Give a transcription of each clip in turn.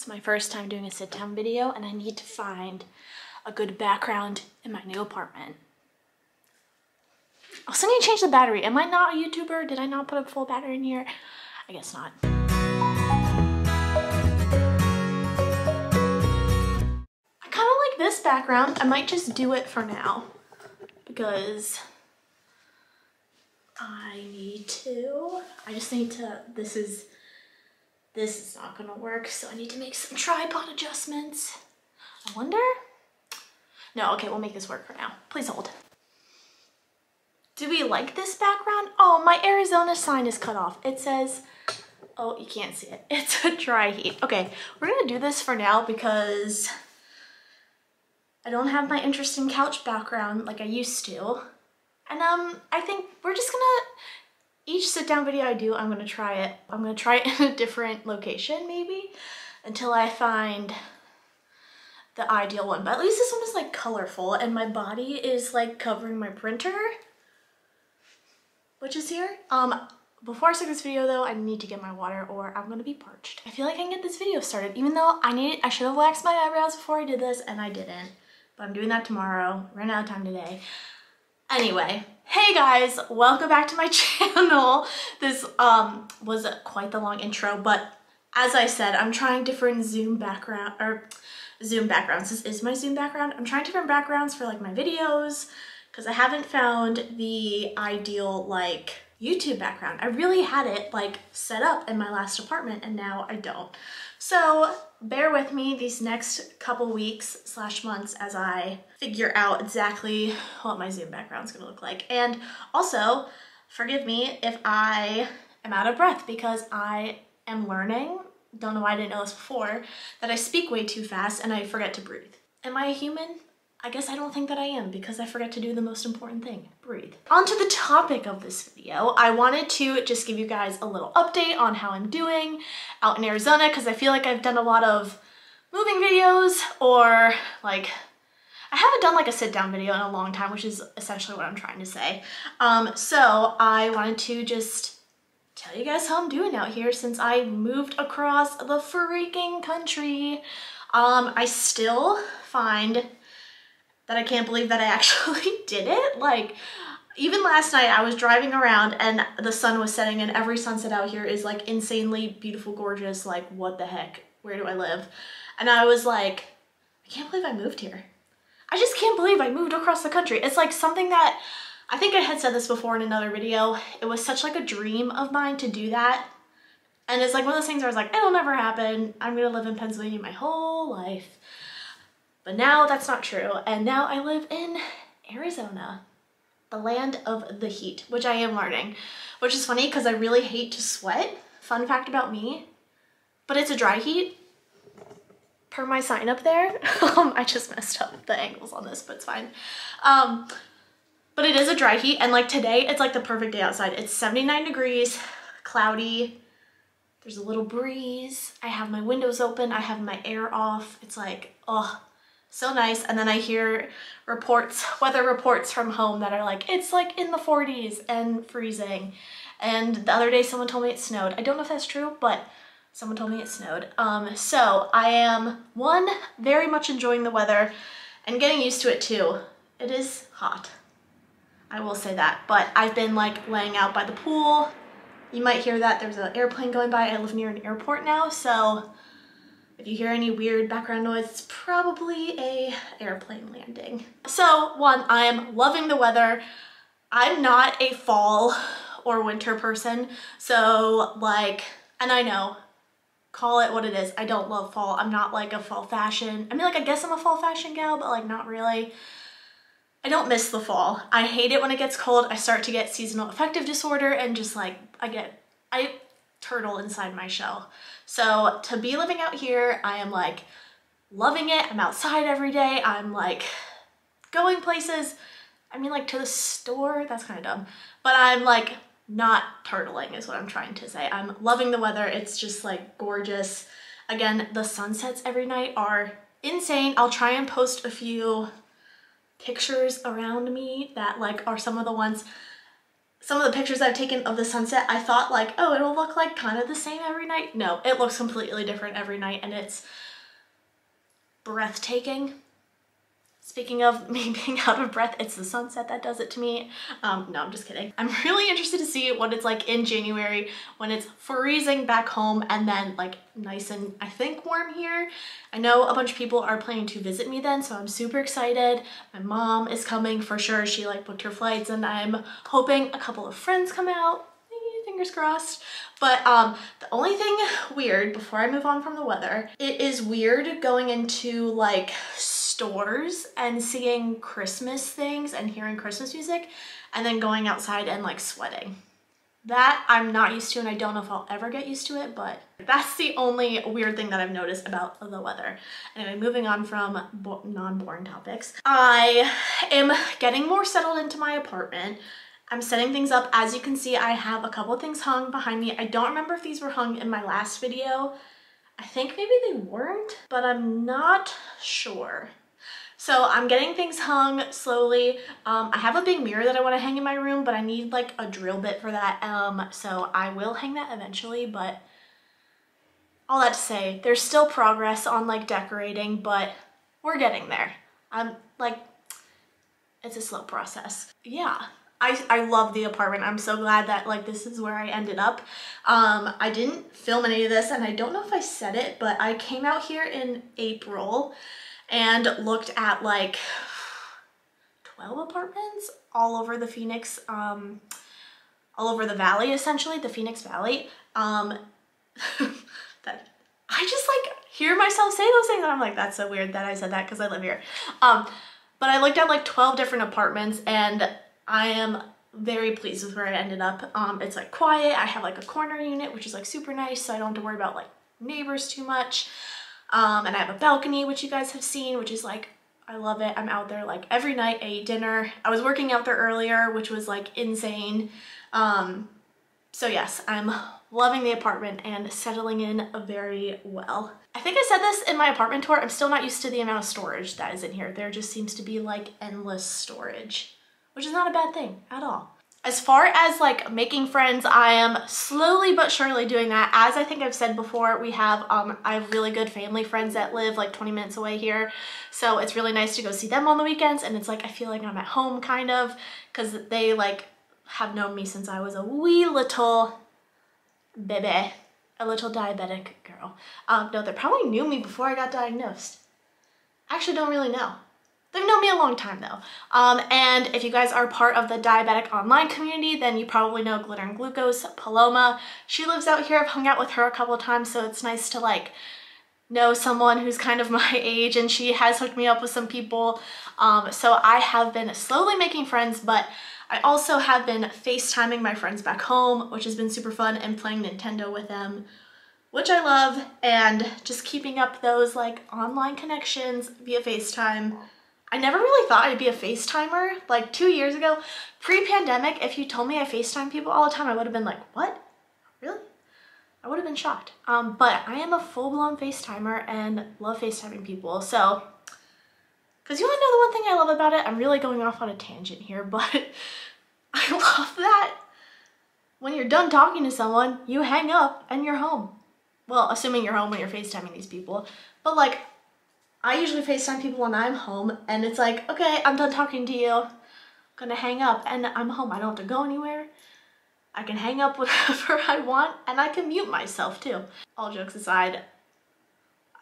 It's my first time doing a sit down video and I need to find a good background in my new apartment. I also need to change the battery. Am I not a YouTuber? Did I not put a full battery in here? I guess not. I kind of like this background. I might just do it for now because I just need to, this is not gonna work, so I need to make some tripod adjustments. I wonder? No, okay, we'll make this work for now. Please hold. Do we like this background? Oh, my Arizona sign is cut off. It says, oh, you can't see it. It's a dry heat. Okay, we're gonna do this for now because I don't have my interesting couch background like I used to. And I think we're just gonna, each sit down video I do, I'm gonna try it. I'm gonna try it in a different location maybe until I find the ideal one. But at least this one is like colorful and my body is like covering my printer, which is here. Before I start this video though, I need to get my water or I'm gonna be parched. I feel like I can get this video started even though I should have waxed my eyebrows before I did this and I didn't. But I'm doing that tomorrow. Ran out of time today. Anyway, hey guys, welcome back to my channel. This was quite the long intro, but as I said, I'm trying different Zoom backgrounds. This is my Zoom background. I'm trying different backgrounds for like my videos because I haven't found the ideal like YouTube background. I really had it like set up in my last apartment and now I don't. So bear with me these next couple weeks / months as I figure out exactly what my Zoom background is gonna look like. And also, forgive me if I am out of breath because I am learning, don't know why I didn't know this before, that I speak way too fast and I forget to breathe. Am I a human? I guess I don't think that I am because I forget to do the most important thing, breathe. On to the topic of this video. I wanted to just give you guys a little update on how I'm doing out in Arizona because I feel like I've done a lot of moving videos or like, I haven't done like a sit down video in a long time, which is essentially what I'm trying to say. So I wanted to just tell you guys how I'm doing out here since I moved across the freaking country. I still find that I can't believe that I actually did it. Like, even last night I was driving around and the sun was setting and every sunset out here is like insanely beautiful, gorgeous, like what the heck, where do I live? And I was like, I can't believe I moved here. I just can't believe I moved across the country. It's like something that, I think I had said this before in another video, it was such like a dream of mine to do that. And it's like one of those things where I was like, it'll never happen. I'm gonna live in Pennsylvania my whole life. But now that's not true, and now I live in Arizona, the land of the heat, which I am learning, which is funny because I really hate to sweat. Fun fact about me, but it's a dry heat, per my sign up there. I just messed up the angles on this, but it's fine. But it is a dry heat, and like today, it's like the perfect day outside. It's 79 degrees, cloudy, there's a little breeze, I have my windows open, I have my air off, it's like, oh, so nice. And then I hear weather reports from home that are like, it's like in the 40s and freezing. And the other day someone told me it snowed. I don't know if that's true, but someone told me it snowed. So I am, one, very much enjoying the weather and getting used to it too. It is hot, I will say that, but I've been like laying out by the pool. You might hear that there's an airplane going by. I live near an airport now, so if you hear any weird background noise, it's probably a airplane landing. So one, I am loving the weather. I'm not a fall or winter person. So like, and I know, call it what it is. I don't love fall. I'm not like a fall fashion. I mean, like, I guess I'm a fall fashion gal, but like not really. I don't miss the fall. I hate it when it gets cold. I start to get seasonal affective disorder and just like, I turtle inside my shell. So to be living out here, I am like loving it. I'm outside every day. I'm like going places. I mean, like to the store, that's kind of dumb, but I'm like not turtling is what I'm trying to say. I'm loving the weather. It's just like gorgeous. Again, the sunsets every night are insane. I'll try and post a few pictures around me that like are some of the ones some of the pictures I've taken of the sunset, I thought like, oh, it'll look like kind of the same every night. No, it looks completely different every night, and it's breathtaking. Speaking of me being out of breath, it's the sunset that does it to me. No, I'm just kidding. I'm really interested to see what it's like in January when it's freezing back home and then like nice and I think warm here. I know a bunch of people are planning to visit me then, so I'm super excited. My mom is coming for sure. She like booked her flights, and I'm hoping a couple of friends come out. Fingers crossed. But the only thing weird before I move on from the weather, it is weird going into like stores and seeing Christmas things and hearing Christmas music and then going outside and like sweating. That I'm not used to, and I don't know if I'll ever get used to it, but that's the only weird thing that I've noticed about the weather. Anyway, moving on from non-boring topics. I am getting more settled into my apartment. I'm setting things up. As you can see, I have a couple of things hung behind me. I don't remember if these were hung in my last video. I think maybe they weren't, but I'm not sure. So I'm getting things hung slowly. I have a big mirror that I want to hang in my room, but I need like a drill bit for that. So I will hang that eventually, but all that to say, there's still progress on like decorating, but we're getting there. I'm like, it's a slow process. Yeah. I love the apartment. I'm so glad that like this is where I ended up. I didn't film any of this, and I don't know if I said it, but I came out here in April and looked at like 12 apartments all over the Phoenix, all over the valley, essentially, the Phoenix Valley. That I just like hear myself say those things, and I'm like, that's so weird that I said that because I live here. But I looked at like 12 different apartments, and I am very pleased with where I ended up. It's like quiet. I have like a corner unit, which is like super nice, so I don't have to worry about like neighbors too much. And I have a balcony, which you guys have seen, which is like, I love it. I'm out there like every night. I ate dinner. I was working out there earlier, which was like insane. So yes, I'm loving the apartment and settling in very well. I think I said this in my apartment tour. I'm still not used to the amount of storage that is in here. There just seems to be like endless storage, which is not a bad thing at all. As far as like making friends, I am slowly but surely doing that. As I think I've said before, I have really good family friends that live like 20 minutes away here. So it's really nice to go see them on the weekends, and it's like I feel like I'm at home kind of, because they like have known me since I was a wee little baby, a little diabetic girl. No, they probably knew me before I got diagnosed. I actually don't really know. They've known me a long time though. And if you guys are part of the diabetic online community, then you probably know Glitter and Glucose, Paloma. She lives out here. I've hung out with her a couple of times, so it's nice to like know someone who's kind of my age, and she has hooked me up with some people. So I have been slowly making friends, but I also have been FaceTiming my friends back home, which has been super fun, and playing Nintendo with them, which I love, and just keeping up those like online connections via FaceTime. I never really thought I'd be a FaceTimer. Like 2 years ago, pre-pandemic, if you told me I FaceTime people all the time, I would have been like, what? Really? I would have been shocked. But I am a full-blown FaceTimer and love FaceTiming people. So, because you want to know the one thing I love about it? I'm really going off on a tangent here, but I love that when you're done talking to someone, you hang up and you're home. Well, assuming you're home when you're FaceTiming these people. But like, I usually FaceTime people when I'm home, and it's like, okay, I'm done talking to you. I'm gonna hang up, and I'm home. I don't have to go anywhere. I can hang up whenever I want, and I can mute myself too. All jokes aside,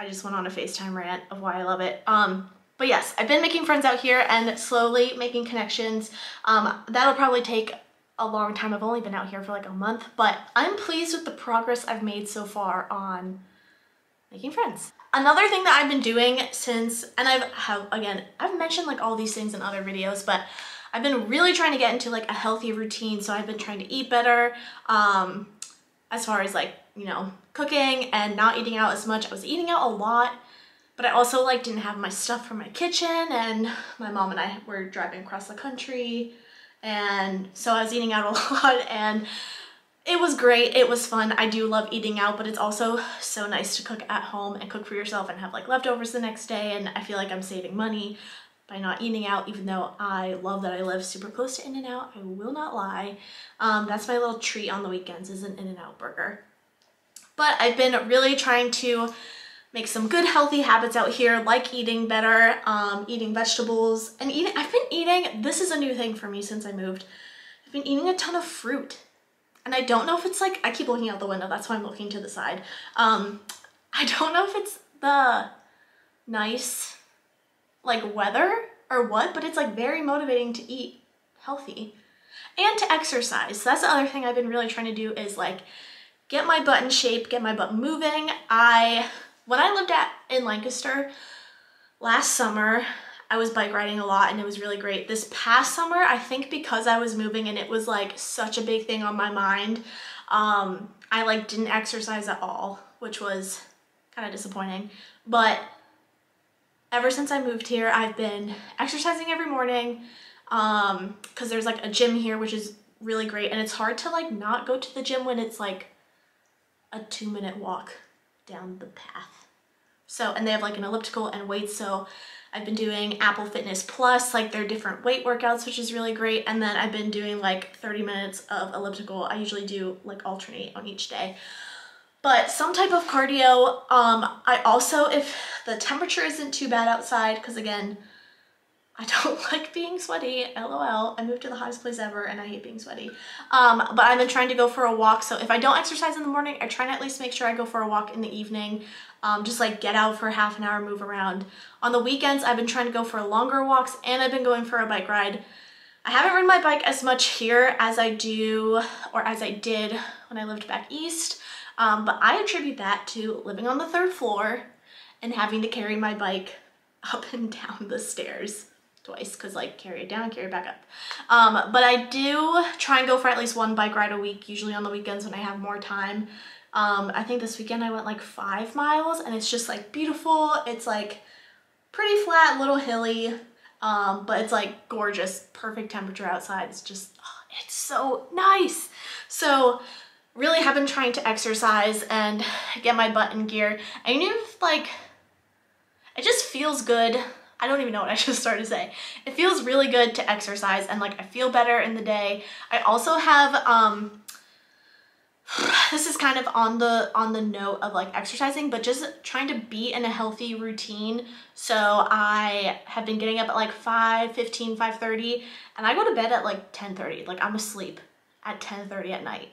I just went on a FaceTime rant of why I love it. But yes, I've been making friends out here and slowly making connections. That'll probably take a long time. I've only been out here for like a month, but I'm pleased with the progress I've made so far on making friends. Another thing that I've been doing since, and I've mentioned like all these things in other videos, but I've been really trying to get into like a healthy routine. So I've been trying to eat better, as far as like, you know, cooking and not eating out as much. I was eating out a lot, but I also like didn't have my stuff from my kitchen, and my mom and I were driving across the country, and so I was eating out a lot, and it was great. It was fun. I do love eating out, but it's also so nice to cook at home and cook for yourself and have like leftovers the next day, and I feel like I'm saving money. by not eating out, even though I love that I live super close to In-N-Out. I will not lie. That's my little treat on the weekends, is an In-N-Out burger. But I've been really trying to make some good healthy habits out here, like eating better, eating vegetables, and I've been eating, this is a new thing for me since I moved, I've been eating a ton of fruit. And I don't know if it's like, I keep looking out the window, that's why I'm looking to the side. I don't know if it's the nice like weather or what, but it's like very motivating to eat healthy and to exercise. So that's the other thing I've been really trying to do, is like get my butt in shape, get my butt moving. When I lived in Lancaster last summer, I was bike riding a lot and it was really great. This past summer, I think because I was moving and it was like such a big thing on my mind, I like didn't exercise at all, which was kind of disappointing. But ever since I moved here, I've been exercising every morning, because there's like a gym here, which is really great. And it's hard to like not go to the gym when it's like a 2-minute walk down the path. So, and they have like an elliptical and weights. So I've been doing Apple Fitness Plus, like their different weight workouts, which is really great. And then I've been doing like 30 minutes of elliptical. I usually do like alternate on each day. But some type of cardio. I also, if the temperature isn't too bad outside, because again, I don't like being sweaty, LOL. I moved to the hottest place ever and I hate being sweaty. But I've been trying to go for a walk. So if I don't exercise in the morning, I try to at least make sure I go for a walk in the evening. Just like get out for half an hour, move around. On the weekends, I've been trying to go for longer walks and I've been going for a bike ride. I haven't ridden my bike as much here as I do, or as I did when I lived back east. But I attribute that to living on the 3rd floor and having to carry my bike up and down the stairs twice, because like carry it down, carry it back up. But I do try and go for at least 1 bike ride a week, usually on the weekends when I have more time. I think this weekend I went like 5 miles and it's just like beautiful. It's like pretty flat, little hilly, but it's like gorgeous, perfect temperature outside. It's just, oh, it's so nice. So really have been trying to exercise and get my butt in gear. I knew like, it just feels good. I don't even know what I just started to say. It feels really good to exercise and like I feel better in the day. I also have, this is kind of on the note of like exercising, but just trying to be in a healthy routine. So I have been getting up at like 5:15, 5:30, and I go to bed at like 10:30. Like I'm asleep at 10:30 at night.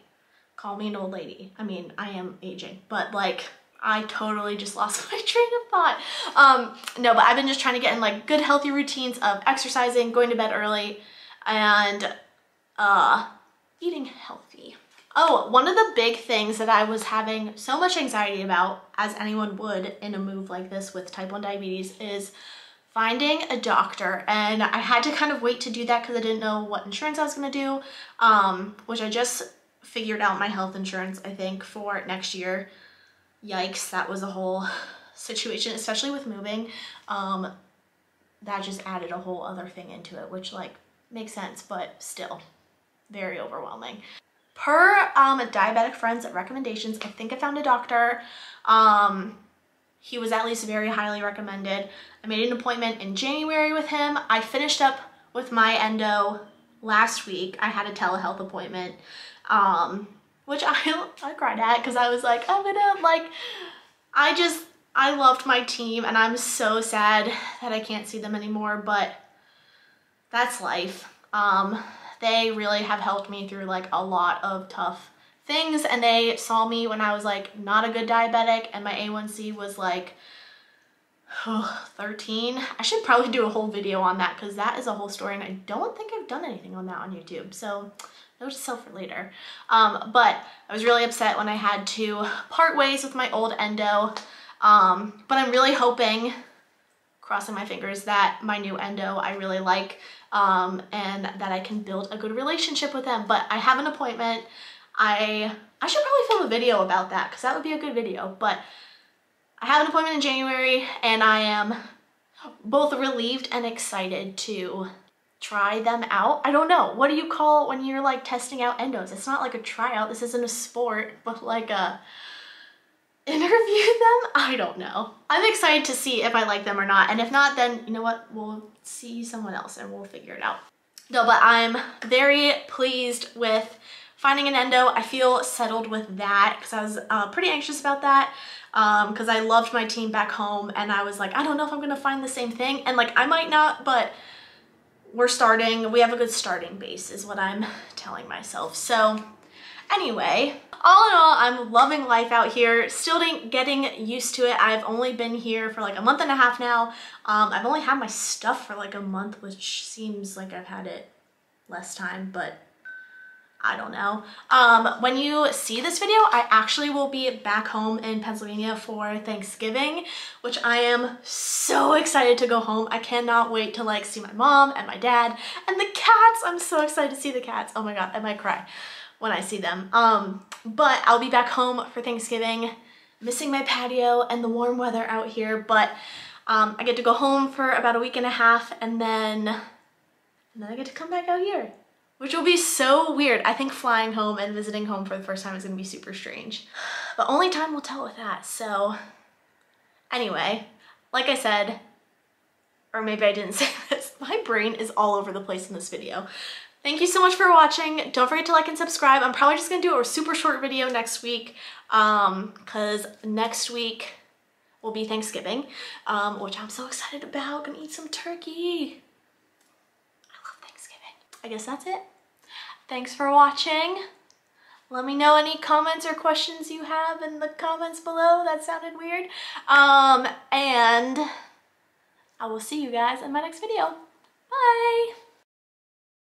Call me an old lady. I mean, I am aging, but like I totally just lost my train of thought. No, but I've been just trying to get in like good healthy routines of exercising, going to bed early, and eating healthy. Oh, one of the big things that I was having so much anxiety about, as anyone would in a move like this with type 1 diabetes, is finding a doctor. And I had to kind of wait to do that because I didn't know what insurance I was going to do, which I just figured out my health insurance, I think, for next year. Yikes, that was a whole situation, especially with moving. That just added a whole other thing into it, which like makes sense, but still very overwhelming. Per diabetic friends' recommendations, I think I found a doctor. He was at least very highly recommended. I made an appointment in January with him. I finished up with my endo last week. I had a telehealth appointment, which I cried at because I was like, I'm gonna like, I loved my team and I'm so sad that I can't see them anymore, but that's life. They really have helped me through like a lot of tough things, and they saw me when I was like not a good diabetic and my A1C was like 13. I should probably do a whole video on that because that is a whole story and I don't think I've done anything on that on YouTube, so note to self for later. But I was really upset when I had to part ways with my old endo, but I'm really hoping, crossing my fingers, that my new endo I really like, and that I can build a good relationship with them. But I have an appointment. I should probably film a video about that because that would be a good video, but I have an appointment in January and I am both relieved and excited to try them out. I don't know, what do you call it when you're like testing out endos? It's not like a tryout, this isn't a sport, but like a, interview them? I don't know. I'm excited to see if I like them or not. And if not, then you know what? We'll see someone else and we'll figure it out. No, but I'm very pleased with finding an endo. I feel settled with that because I was pretty anxious about that because I loved my team back home and I was like, I don't know if I'm gonna find the same thing. And like, I might not, but we're starting. We have a good starting base is what I'm telling myself. So anyway, all in all, I'm loving life out here. Still getting used to it. I've only been here for like a month and a half now. I've only had my stuff for like a month, which seems like I've had it less time, but I don't know. When you see this video, I actually will be back home in Pennsylvania for Thanksgiving, which I am so excited to go home. I cannot wait to like see my mom and my dad and the cats. I'm so excited to see the cats. Oh my God, I might cry when I see them. But I'll be back home for Thanksgiving, missing my patio and the warm weather out here, but I get to go home for about a week and a half and then I get to come back out here, which will be so weird. I think flying home and visiting home for the first time is gonna be super strange, but only time will tell with that. So anyway, like I said, or maybe I didn't say this, my brain is all over the place in this video. Thank you so much for watching. Don't forget to like and subscribe. I'm probably just gonna do a super short video next week because next week will be Thanksgiving, which I'm so excited about. Gonna eat some turkey. I love Thanksgiving. I guess that's it. Thanks for watching. Let me know any comments or questions you have in the comments below. That sounded weird. And I will see you guys in my next video. Bye.